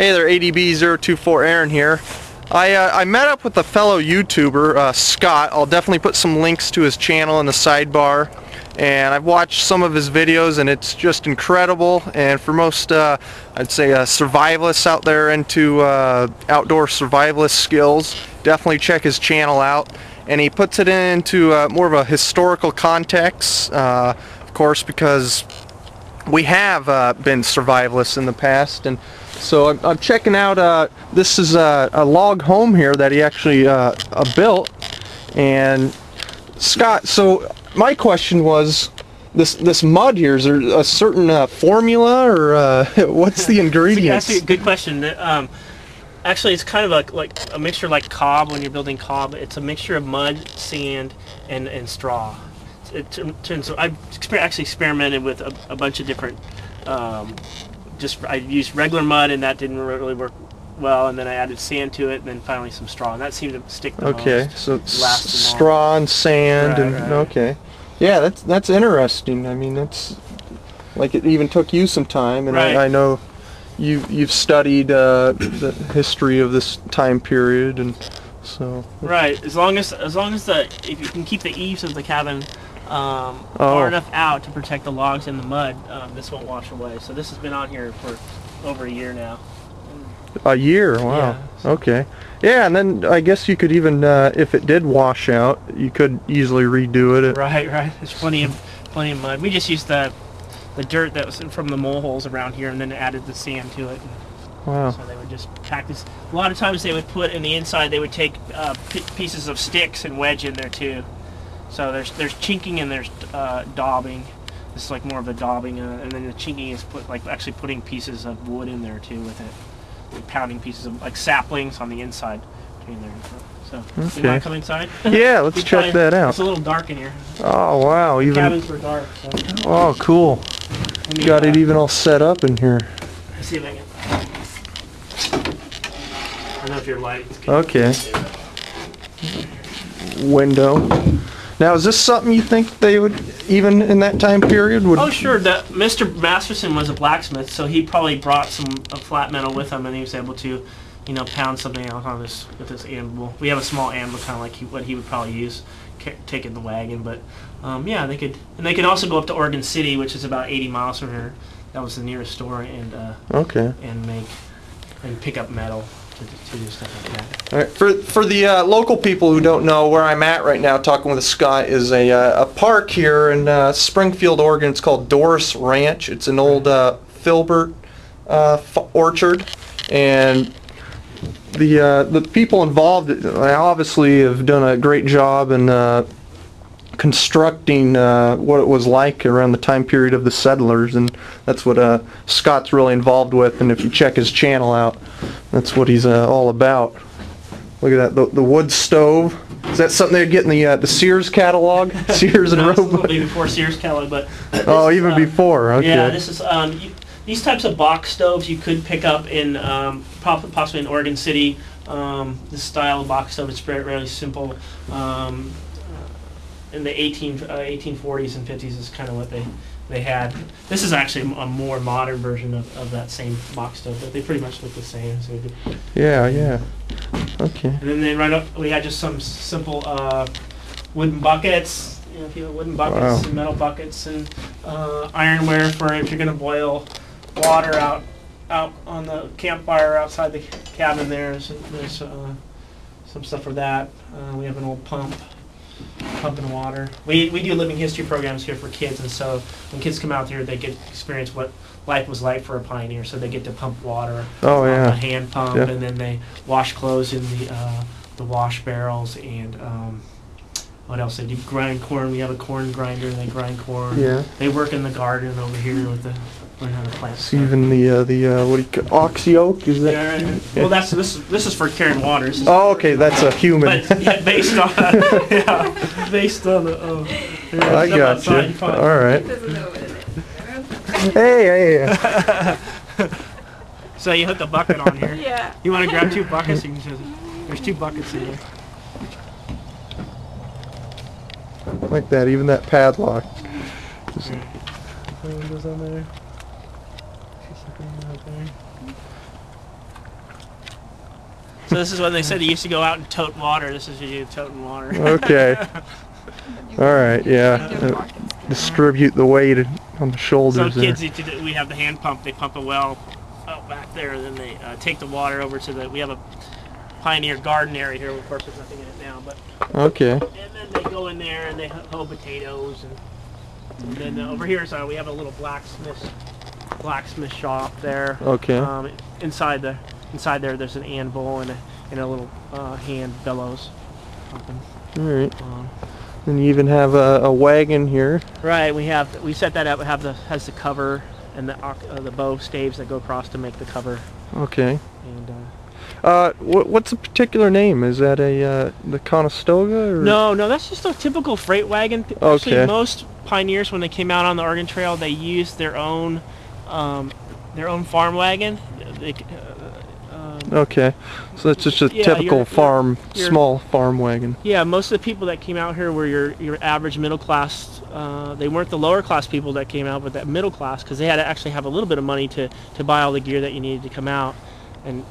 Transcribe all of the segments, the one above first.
Hey there, ADB024 Aaron here. I met up with a fellow YouTuber, Scott. I'll definitely put some links to his channel in the sidebar. And I've watched some of his videos and it's just incredible. And for most, I'd say survivalists out there into outdoor survivalist skills, definitely check his channel out. And he puts it into more of a historical context, of course, because we have been survivalists in the past. And so I'm checking out, this is a log home here that he actually built. And Scott, so my question was, this mud here, is there a certain formula, or what's the ingredients? That's a good question. Actually, it's kind of like a mixture like cob. When you're building cob, it's a mixture of mud, sand, and straw. I've actually experimented with a bunch of different. I used regular mud, and that didn't really work well. And then I added sand to it, and then finally some straw, and that seemed to stick the most. Okay, so straw and sand, right. Okay. Yeah, that's interesting. I mean, it's like it even took you some time, and right. I know you've studied the history of this time period, and so. Right. As long as if you can keep the eaves of the cabin far enough out to protect the logs in the mud, this won't wash away. So this has been on here for over a year now. A year? Wow. Yeah, so. Okay. Yeah, and then I guess you could even, if it did wash out, you could easily redo it. Right. There's plenty of mud. We just used the dirt that was from the mole holes around here, and then added the sand to it. Wow. So they would just pack this. A lot of times they would put in the inside. They would take pieces of sticks and wedge in there too. So there's chinking and there's daubing. This is like more of a daubing, and then the chinking is actually putting pieces of wood in there too with it. Pounding pieces of like saplings on the inside between there. So okay. You want to come inside? Yeah, let's check that out. It's a little dark in here. Oh wow! The cabins were dark. So. Oh cool! You got it even all set up in here. Let's see if I can. I don't know if your light. Okay. Window. Now, is this something you think they would, even in that time period, would? Oh, sure. Mr. Masterson was a blacksmith, so he probably brought a flat metal with him, and he was able to, pound something out on this with this anvil. We have a small anvil, kind of like what he would probably use, take in the wagon. But yeah, they could, and they could also go up to Oregon City, which is about 80 miles from here. That was the nearest store, and okay, and pick up metal. To do stuff like that. All right. For the local people who don't know, where I'm at right now talking with Scott is a park here in Springfield, Oregon. It's called Doris Ranch. It's an old filbert orchard, and the people involved obviously have done a great job in constructing what it was like around the time period of the settlers, and that's what Scott's really involved with. And if you check his channel out, that's what he's all about. Look at that, the wood stove. Is that something they'd get in the Sears catalog? Sears and no, Roebuck? It's a little bit before Sears catalog, but oh, even before. Okay. Yeah, this is these types of box stoves you could pick up in possibly in Oregon City. This style of box stove is very simple. In the 1840s and 50s is kind of what they had. This is actually a more modern version of that same box stove, but they pretty much look the same. So yeah. Okay. And then we had just some simple wooden buckets. Wooden buckets, wow. And metal buckets, and ironware for if you're going to boil water out on the campfire outside the cabin. There's some stuff for that. We have an old pumping water. We do living history programs here for kids, and so when kids come out here, they get to experience what life was like for a pioneer. So they get to pump water, a hand pump, yeah. And then they wash clothes in the wash barrels, and what else? They do grind corn. We have a corn grinder, and they grind corn. Yeah. They work in the garden over here with learn how to plant. So even the what do you call ox yoke, is that? Yeah, right. Yeah. Well, this is for carrying water. Oh, okay, that's a human. But yeah, based on I got you. All right. Hey. So you hook a bucket on here. Yeah. You want to grab 2 buckets? There's 2 buckets in here. Like that, even that padlock. Goes on there. So this is when they said they used to go out and tote water. This is you toting water. Okay. All right. Yeah. Distribute the weight on the shoulders. So kids, we have the hand pump. They pump a well out back there, and then they take the water over to the. We have a Pioneer garden area here. Of course, there's nothing in it now, but. Okay. And then they go in there and they hoe potatoes, and then over here, so we have a little blacksmith shop there. Okay. Inside there, there's an anvil and a little hand bellows. Pumping. All right. And you even have a wagon here. Right. We set that up. It has the cover and the bow staves that go across to make the cover. Okay. And what's the particular name? Is that the Conestoga? Or? No, that's just a typical freight wagon. Okay. Actually, most pioneers, when they came out on the Oregon Trail, they used their own farm wagon. Okay, so that's just a typical small farm wagon. Yeah, most of the people that came out here were your average middle class. They weren't the lower class people that came out, but that middle class, because they had to actually have a little bit of money to buy all the gear that you needed to come out, and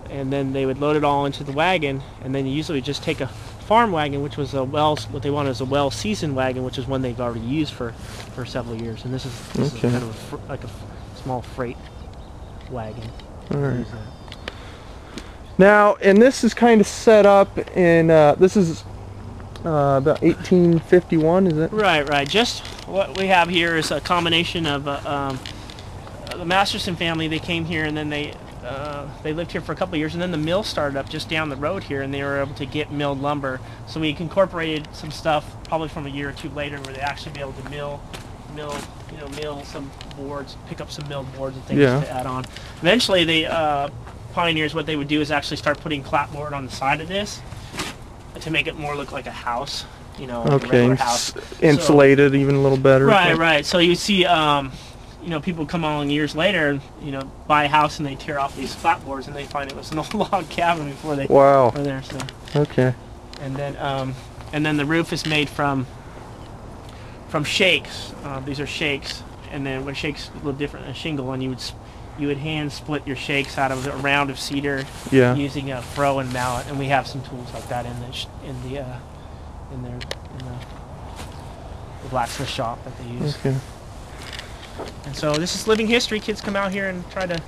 then they would load it all into the wagon, and then you usually just take a farm wagon, which was what they wanted is a well-seasoned wagon, which is one they've already used for several years, and this is kind of like a small freight wagon. All right. Now, and this is kind of set up in, this is about 1851, is it? Right. Just what we have here is a combination of the Masterson family. They came here and then they lived here for a couple of years, and then the mill started up just down the road here, and they were able to get milled lumber. So we incorporated some stuff probably from a year or two later where they actually be able to mill some boards, pick up some milled boards and things to add on. Eventually, they pioneers, what they would do is actually start putting clapboard on the side of this to make it more look like a house, like a regular house. Insulated even a little better. Right. So you see, people come along years later and, buy a house and they tear off these clapboards and they find it was an old log cabin before they were there. So. Okay. And then the roof is made from shakes. These are shakes, and then when shakes a little different than a shingle, and you would hand split your shakes out of a round of cedar using a froe and mallet, and we have some tools like that in the blacksmith shop that they use. Okay. And so this is living history. Kids come out here and try to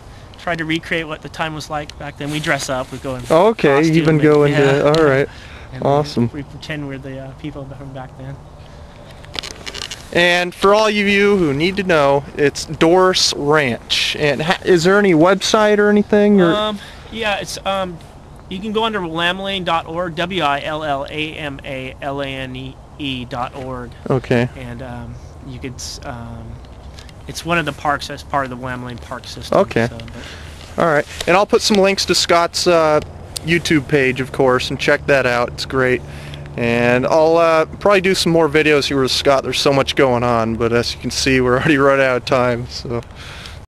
recreate what the time was like back then. We dress up. We go in. Okay, even go into. All right. And awesome. We pretend we're the people from back then. And for all of you who need to know, it's Doris Ranch. And is there any website or anything? Or? Yeah, it's you can go under willamlane.org, WILLAMALANE.org. Okay. And you could it's one of the parks that's part of the Willamette Lane Park system. Okay. So, all right. And I'll put some links to Scott's YouTube page, of course, and check that out. It's great. And I'll probably do some more videos here with Scott. There's so much going on, but as you can see, we're already run out of time. So.